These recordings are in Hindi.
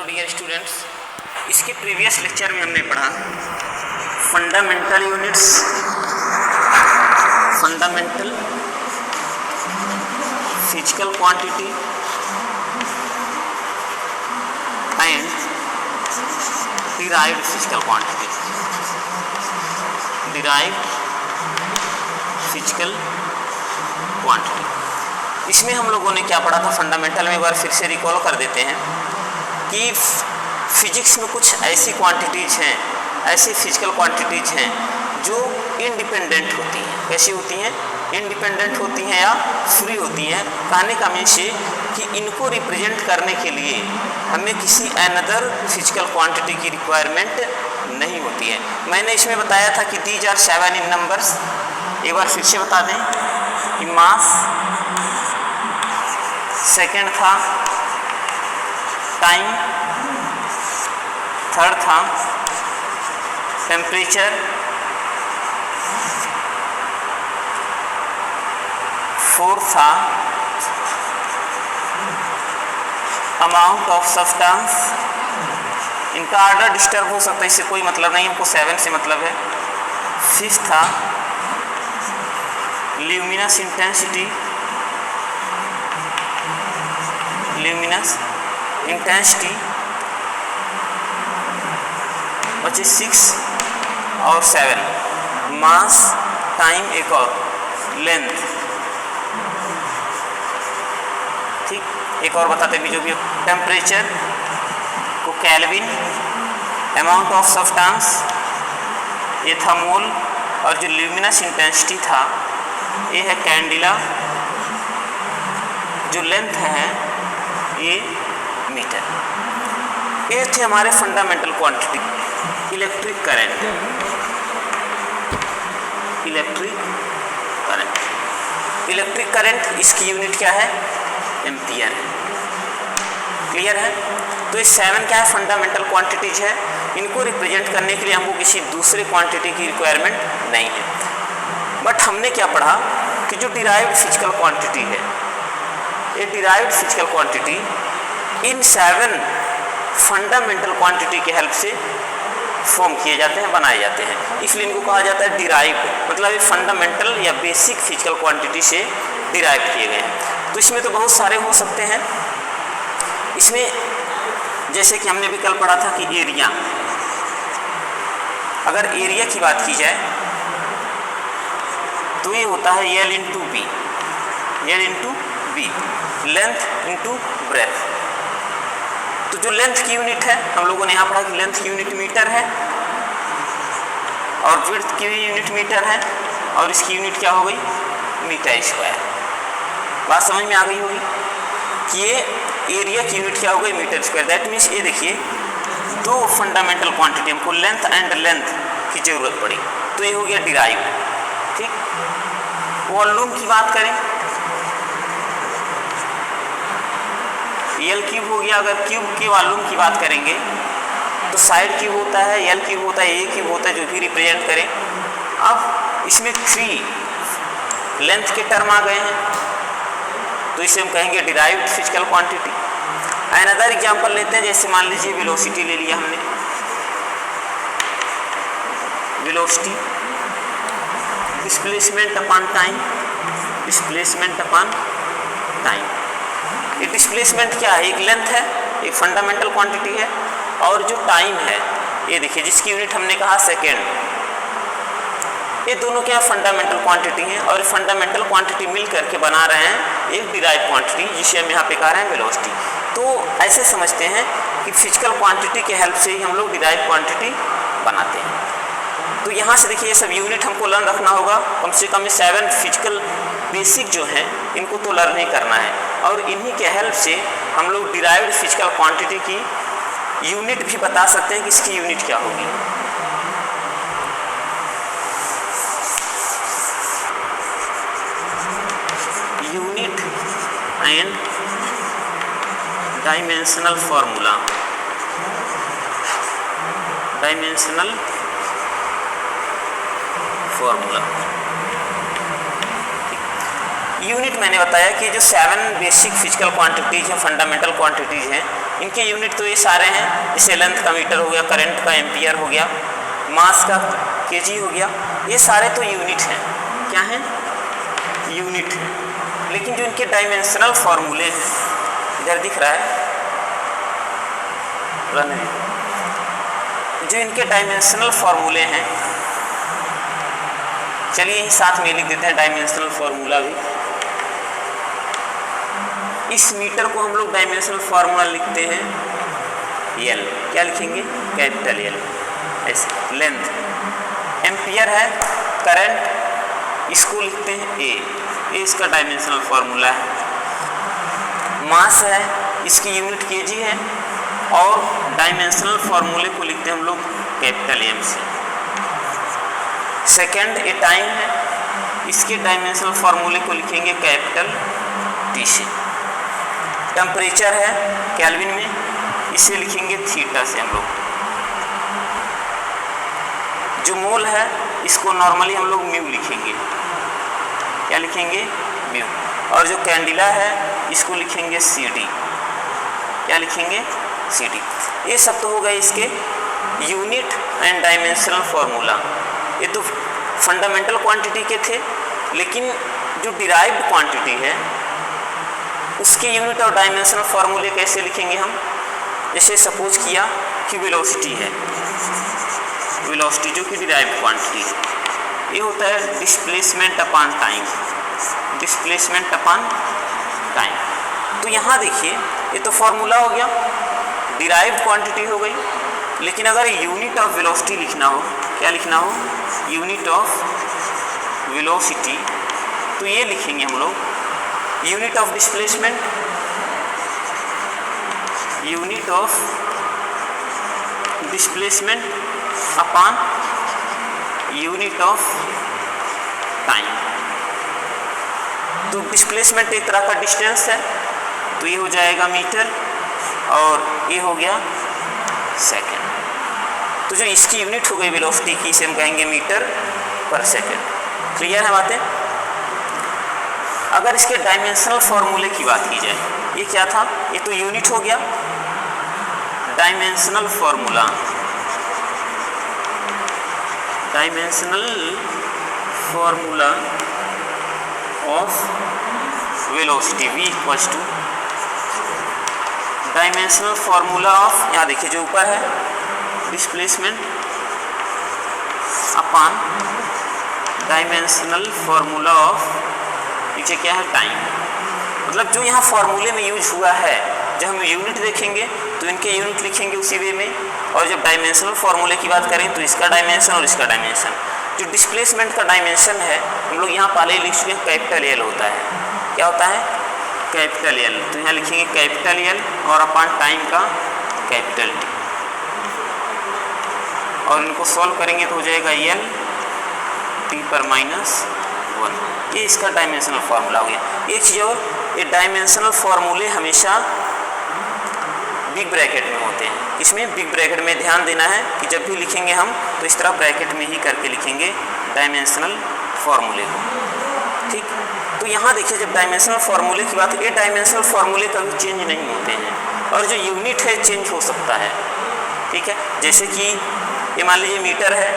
डियर स्टूडेंट्स, इसके प्रीवियस लेक्चर में हमने पढ़ा fundamental units, fundamental physical quantity and derived physical quantity, derived physical quantity. इसमें हम लोगों ने क्या पढ़ा था फंडामेंटल में, एक बार फिर से रिकॉल कर देते हैं कि फिजिक्स में कुछ ऐसी क्वांटिटीज़ हैं, ऐसी फिजिकल क्वांटिटीज़ हैं जो इंडिपेंडेंट होती हैं। कैसी होती हैं? इंडिपेंडेंट होती हैं या फ्री होती हैं। कहने का मीन्स ये कि इनको रिप्रेजेंट करने के लिए हमें किसी अनदर फिजिकल क्वांटिटी की रिक्वायरमेंट नहीं होती है। मैंने इसमें बताया था कि दीज आर 7 इन नंबर्स। एक बार फिर से बता दें कि मास, सेकेंड था टाइम, थर्ड था टेम्परेचर, फोर्थ था अमाउंट ऑफ सब्सटेंस। इनका ऑर्डर डिस्टर्ब हो सकता है, इससे कोई मतलब नहीं, हमको 7 से मतलब है। फिफ्थ था ल्यूमिनस इंटेंसिटी, ल्यूमिनस इंटेंसिटी बचे 6 और 7, मास, टाइम, एक और लेंथ। ठीक, एक और बताते भी जो भी, टेम्परेचर को केल्विन, अमाउंट ऑफ सब्सटेंस ये था मोल, और जो ल्यूमिनस इंटेंसिटी था ये है कैंडिला, जो लेंथ है ये मीटर। ये थे हमारे fundamental quantity. Electric current, electric current, electric current इसकी यूनिट क्या है? एम्पियर है। क्लियर है? तो ये 7 क्या है? फंडामेंटल क्वांटिटीज है। इनको रिप्रेजेंट करने के लिए हमको किसी दूसरे क्वांटिटी की रिक्वायरमेंट नहीं है। बट हमने क्या पढ़ा कि जो डिराइव्ड फिजिकल क्वांटिटी है, ये derived physical quantity in 7 fundamental quantity के हेल्प से फॉर्म किए जाते हैं, बनाए जाते हैं। इसलिए इनको कहा जाता है डिराइव्ड, मतलब ये फंडामेंटल या बेसिक फिजिकल क्वांटिटी से डिराइव किए गए हैं। तो इसमें तो बहुत सारे हो सकते हैं। इसमें जैसे कि हमने भी कल पढ़ा था कि एरिया, अगर एरिया की बात की जाए तो ये होता है L into B, L into B, length into breadth. तो जो लेंथ की यूनिट है, हम लोगों ने यहाँ पढ़ा कि लेंथ की यूनिट मीटर है और विड्थ की भी यूनिट मीटर है, और इसकी यूनिट क्या हो गई? Metre square. बात समझ में आ गई होगी कि ये एरिया की यूनिट क्या हो गई? Metre square. दैट मीन्स ये देखिए, दो फंडामेंटल क्वांटिटी हमको लेंथ एंड लेंथ की जरूरत पड़ी, तो ये हो गया डिराइव। ठीक, वॉल्यूम की बात करें, L क्यूब हो गया। अगर क्यूब के वॉल्यूम की बात करेंगे तो साइड क्यूब होता है, L क्यूब होता है, A क्यूब होता है, जो भी रिप्रेजेंट करें। अब इसमें 3 लेंथ के टर्म आ गए हैं, तो इसे हम कहेंगे derived physical quantity. Another example लेते हैं, जैसे मान लीजिए वेलोसिटी ले लिया हमने, velocity displacement upon time, displacement upon time. ये डिस्प्लेसमेंट क्या है? एक लेंथ है, एक फंडामेंटल क्वांटिटी है, और जो टाइम है ये देखिए जिसकी यूनिट हमने कहा सेकेंड। ये दोनों क्या फंडामेंटल क्वांटिटी हैं, और फंडामेंटल क्वांटिटी मिल करके बना रहे हैं एक डिराइव क्वांटिटी, जिसे हम यहाँ पे कह रहे हैं वेलोसिटी। तो ऐसे समझते हैं कि फिजिकल क्वांटिटी के हेल्प से ही हम लोग डिराइव क्वांटिटी बनाते हैं। तो यहाँ से देखिए ये सब यूनिट हमको लर्न रखना होगा, कम से कम 7 फिजिकल बेसिक जो हैं इनको तो लर्न ही करना है, और इन्हीं के हेल्प से हम लोग डिराइव्ड फिजिकल क्वांटिटी की यूनिट भी बता सकते हैं कि इसकी यूनिट क्या होगी। Unit and dimensional formula, dimensional formula. Unit मैंने बताया कि जो 7 बेसिक फिजिकल क्वांटिटीज हैं, फंडामेंटल क्वांटिटीज हैं, इनके यूनिट तो ये सारे हैं। जैसे लेंथ का मीटर हो गया, करंट का एम्पियर हो गया, मास का केजी हो गया, ये सारे तो यूनिट हैं। क्या हैं? यूनिट हैं। लेकिन जो इनके डायमेंशनल फॉर्मूले हैं, इधर दिख रहा है, जो इनके डायमेंशनल फॉर्मूले हैं, चलिए यही साथ में लिख देते हैं डायमेंशनल फॉर्मूला भी। इस मीटर को हम लोग डायमेंशनल फार्मूला लिखते हैं एल। क्या लिखेंगे? Capital L. ऐसे लेंथ एम्पियर है, करंट इसको लिखते हैं ए, इसका डायमेंशनल फार्मूला है। मास है, इसकी यूनिट केजी है, और डायमेंशनल फार्मूले को लिखते हैं हम लोग कैपिटल एम से। सेकेंड ए टाइम है, इसके डायमेंशनल फार्मूले को लिखेंगे कैपिटल टी से। टेम्परेचर है केल्विन में, इसे लिखेंगे थीटा से हम लोग। जो मोल है इसको नॉर्मली हम लोग म्यू लिखेंगे। क्या लिखेंगे? म्यू। और जो कैंडिला है इसको लिखेंगे सी डी। क्या लिखेंगे? C D. ये सब तो हो गए इसके यूनिट एंड डायमेंशनल फार्मूला। ये तो फंडामेंटल क्वांटिटी के थे, लेकिन जो डिराइव्ड क्वांटिटी है उसके यूनिट और डायमेंशनल फार्मूले कैसे लिखेंगे हम? जैसे सपोज किया कि वेलोसिटी है, वेलोसिटी जो कि डिराइव्ड क्वांटिटी है, ये होता है displacement upon time. Displacement upon time. तो यहाँ देखिए ये तो फार्मूला हो गया, डिराइव्ड क्वांटिटी हो गई। लेकिन अगर यूनिट ऑफ वेलोसिटी लिखना हो, क्या लिखना हो? यूनिट ऑफ वेलोसिटी, तो ये लिखेंगे हम लोग unit of displacement, unit of displacement upon unit of time. तो डिस्प्लेसमेंट एक तरह का डिस्टेंस है, तो ये हो जाएगा मीटर, और ये हो गया सेकेंड। तो जो इसकी यूनिट हो गई वेलोसिटी की, इसे हम कहेंगे मीटर पर सेकेंड। क्लियर है बातें? अगर इसके डायमेंशनल फार्मूले की बात की जाए, ये क्या था? ये तो यूनिट हो गया। Dimensional formula, dimensional formula of velocity v equals two dimensional formula of, यहाँ देखिए जो ऊपर है, displacement upon dimensional formula of, नीचे क्या है? टाइम। मतलब जो यहाँ फार्मूले में यूज हुआ है, जब हम यूनिट देखेंगे तो इनके यूनिट लिखेंगे उसी वे में, और जब डायमेंशनल फार्मूले की बात करें तो इसका डायमेंशन और इसका डायमेंशन। जो डिस्प्लेसमेंट का डायमेंशन है हम लोग यहाँ पहले लिख चुके हैं, कैपिटल एल होता है। क्या होता है? Capital L. तो यहाँ लिखेंगे कैपिटल एल और अपॉन टाइम का कैपिटल टी, और इनको सॉल्व करेंगे तो हो जाएगा एल टी पर -1। ये इसका डायमेंशनल फार्मूला हो गया। एक चीज़ और, ये डायमेंशनल फार्मूले हमेशा बिग ब्रैकेट में होते हैं। इसमें बिग ब्रैकेट में ध्यान देना है कि जब भी लिखेंगे हम तो इस तरह ब्रैकेट में ही करके लिखेंगे डायमेंशनल फार्मूले को। ठीक, तो यहाँ देखिए जब डायमेंशनल फार्मूले की बात, ये डायमेंशनल फार्मूले कभी चेंज नहीं होते हैं, और जो यूनिट है चेंज हो सकता है। ठीक है, जैसे कि ये मान लीजिए मीटर है,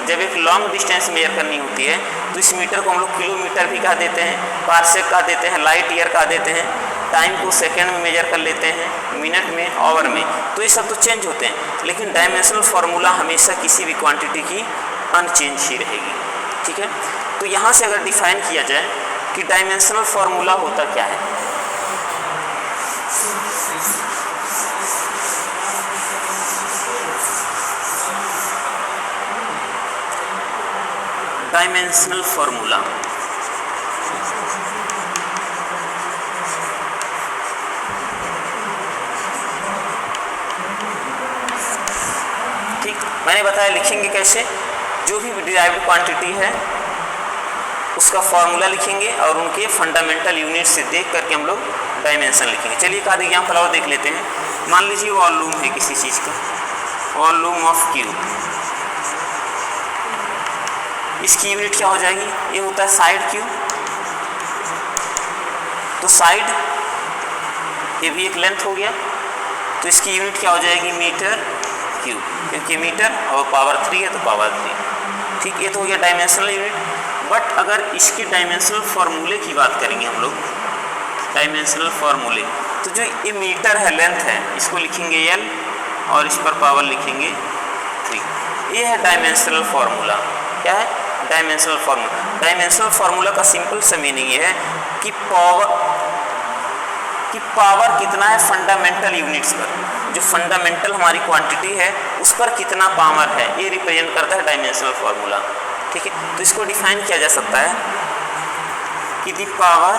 जब एक लॉन्ग डिस्टेंस मेजर करनी होती है तो इस मीटर को हम लोग किलोमीटर भी कह देते हैं, पार्सेक कह देते हैं, लाइट ईयर कह देते हैं, टाइम को सेकंड में मेजर कर लेते हैं, मिनट में, आवर में। तो ये सब तो चेंज होते हैं, लेकिन डायमेंशनल फार्मूला हमेशा किसी भी क्वांटिटी की अनचेंज ही रहेगी। ठीक है, तो यहाँ से अगर डिफाइन किया जाए कि डायमेंशनल फार्मूला होता क्या है, डायमेंशनल फार्मूला ठीक, मैंने बताया लिखेंगे कैसे। जो भी डिराइव्ड क्वांटिटी है उसका फार्मूला लिखेंगे और उनके फंडामेंटल यूनिट से देख करके हम लोग डायमेंशन लिखेंगे। चलिए एक आध एग्जाम्पल और देख लेते हैं। मान लीजिए वॉल्यूम है किसी चीज़ का, वॉल्यूम ऑफ क्यूब, इसकी यूनिट क्या हो जाएगी? ये होता है साइड क्यूब, तो साइड ये भी एक लेंथ हो गया, तो इसकी यूनिट क्या हो जाएगी मीटर क्यूब, क्योंकि मीटर और पावर 3 है तो पावर 3। ठीक, ये तो हो गया डायमेंशनल यूनिट। बट अगर इसके डायमेंशनल फार्मूले की बात करेंगे हम लोग, डायमेंशनल फार्मूले, तो जो ये मीटर है लेंथ है इसको लिखेंगे L और इस पर पावर लिखेंगे 3। ये है डायमेंशनल फार्मूला। क्या है डायमेंशनल फार्मूला? डायमेंशनल फार्मूला का सिंपल सा मीनिंग ये है कि पावर कितना है फंडामेंटल यूनिट्स पर, जो फंडामेंटल हमारी क्वांटिटी है उस पर कितना पावर है, ये रिप्रेजेंट करता है डायमेंशनल फार्मूला। ठीक है, तो इसको डिफाइन किया जा सकता है कि the power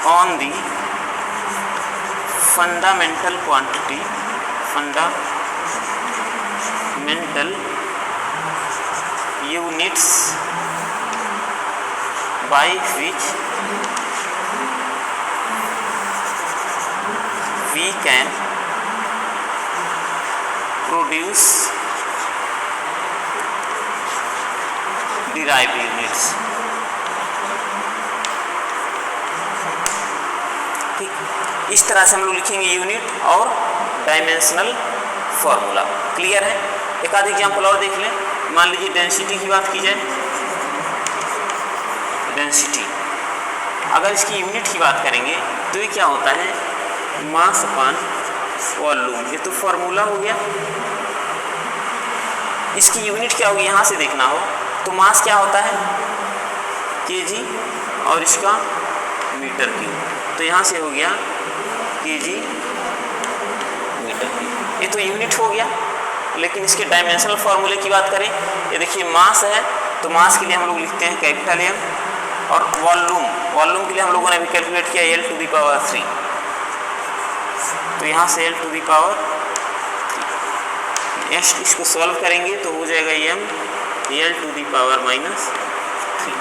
on the fundamental quantity, fundamental units by which we can produce derived units। ठीक, इस तरह से हम लोग लिखेंगे यूनिट और डायमेंशनल फॉर्मूला। क्लियर है? एक आध एग्जाम्पल और देख लें। मान लीजिए डेंसिटी की बात की जाए, डेंसिटी अगर इसकी यूनिट की बात करेंगे तो ये क्या होता है मास अपॉन वॉल्यूम। ये तो फॉर्मूला हो गया। इसकी यूनिट क्या होगी यहाँ से देखना हो तो मास क्या होता है केजी और इसका मीटर क्यूब, तो यहाँ से हो गया केजी मीटर क्यूब। ये तो यूनिट हो गया। लेकिन इसके डायमेंशनल फार्मूले की बात करें, ये देखिए मास है तो मास के लिए हम लोग लिखते हैं कैपिटल M, और वॉल्यूम के लिए हम लोगों ने भी कैलकुलेट किया L टू दी पावर 3, तो यहाँ से L टू दी पावर 3। इसको सॉल्व करेंगे तो हो जाएगा M L to the power -3।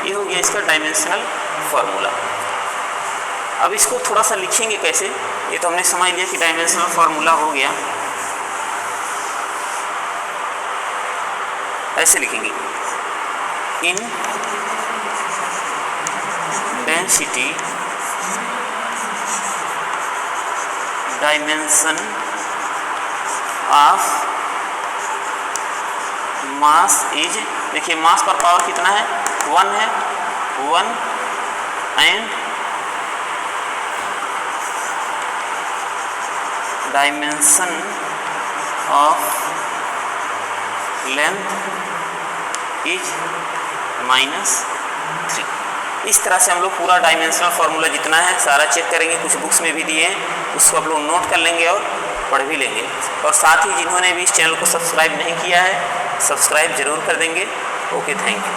ये हो गया इसका डायमेंशनल फार्मूला। अब इसको थोड़ा सा लिखेंगे कैसे, ये तो हमने समझ लिया कि डायमेंशनल फार्मूला हो गया। ऐसे लिखेंगे इन density dimension of mass is, देखिए मास पर पावर कितना है 1 है, 1 and dimension of length is -3। इस तरह से हम लोग पूरा डायमेंशनल फार्मूला जितना है सारा चेक करेंगे, कुछ बुक्स में भी दिए हैं, उसको आप लोग नोट कर लेंगे और पढ़ भी लेंगे। और साथ ही जिन्होंने भी इस चैनल को सब्सक्राइब नहीं किया है सब्सक्राइब जरूर कर देंगे। Okay, thank you.